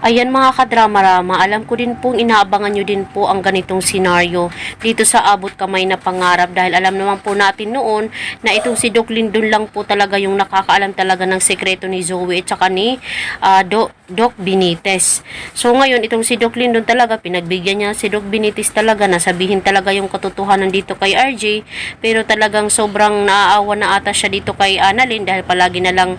Ayan mga kadrama-rama, alam ko din pong inaabangan nyo din po ang ganitong senaryo dito sa Abot Kamay na Pangarap dahil alam naman po natin noon na itong si Doc Lindon lang po talaga yung nakakaalam talaga ng sekreto ni Zoe at saka ni Doc Benitez. So ngayon itong si Doc Lindon talaga pinagbigyan niya si Doc Benitez talaga na sabihin talaga yung katotohanan dito kay RJ, pero talagang sobrang naaawa na ata siya dito kay Annalyn dahil palagi na lang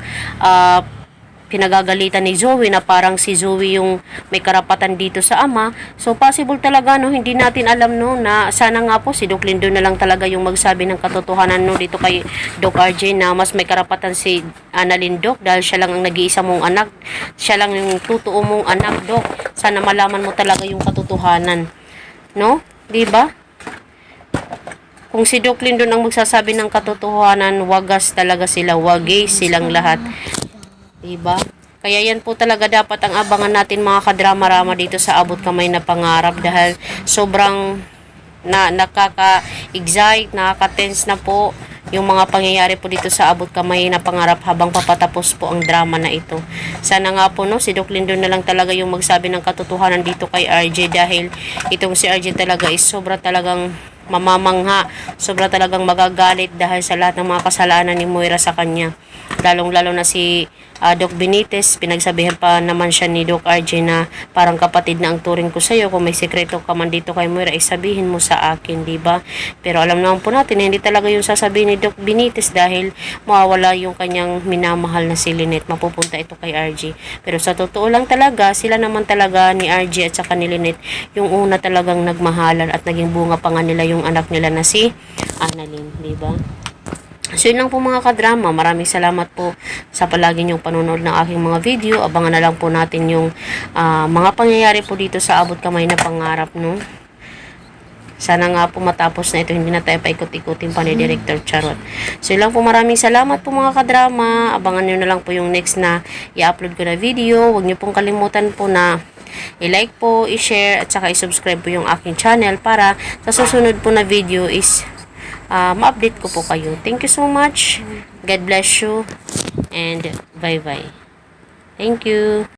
pinagagalitan ni Zoe na parang si Zoe yung may karapatan dito sa ama. So possible talaga no, hindi natin alam no na sana nga po si Doc Lindon na lang talaga yung magsabi ng katotohanan no dito kay Doc RJ na mas may karapatan si Annalyn Doc dahil siya lang ang nag-iisa mong anak. Siya lang yung totoo mong anak, Doc. Sana malaman mo talaga yung katotohanan. No? 'Di ba? Kung si Doc Lindon ang magsasabi ng katotohanan, wagas talaga sila, wagay silang lahat. Diba? Kaya yan po talaga dapat ang abangan natin mga kadrama-rama dito sa Abot Kamay na Pangarap dahil sobrang nakaka-excite, nakaka-tense na po yung mga pangyayari po dito sa Abot Kamay na Pangarap habang papatapos po ang drama na ito. Sana nga po no, si Doc Lindon na lang talaga yung magsabi ng katotohanan dito kay RJ dahil itong si RJ talaga is sobra talagang mamamangha, sobra talagang magagalit dahil sa lahat ng mga kasalanan ni Moira sa kanya. Lalong-lalo na si Doc Benitez, pinagsabihan pa naman siya ni Doc RJ na parang kapatid na ang turing ko sa iyo. Kung may sekreto ka man dito kay Moira, sabihin mo sa akin, di ba? Pero alam naman po natin na hindi talaga yung sasabihin ni Doc Benitez dahil mawawala yung kanyang minamahal na si Lynette. Mapupunta ito kay RJ. Pero sa totoo lang talaga, sila naman talaga ni RJ at saka ni Lynette yung una talagang nagmahalan at naging bunga pa nga nila yung anak nila na si Annalyn, di ba? So yun lang po mga kadrama, maraming salamat po sa palagi niyong panonood ng aking mga video. Abangan na lang po natin yung mga pangyayari po dito sa Abot Kamay na Pangarap, no? Sana nga po matapos na ito, hindi na tayo paikot-ikutin pa ni Director Charot. So yun lang po, maraming salamat po mga kadrama. Abangan niyo na lang po yung next na i-upload ko na video. Huwag niyo pong kalimutan po na i-like po, i-share at saka i-subscribe po yung aking channel para sa susunod po na video is ma-update ko po kayo. Thank you so much. God bless you. And bye-bye. Thank you.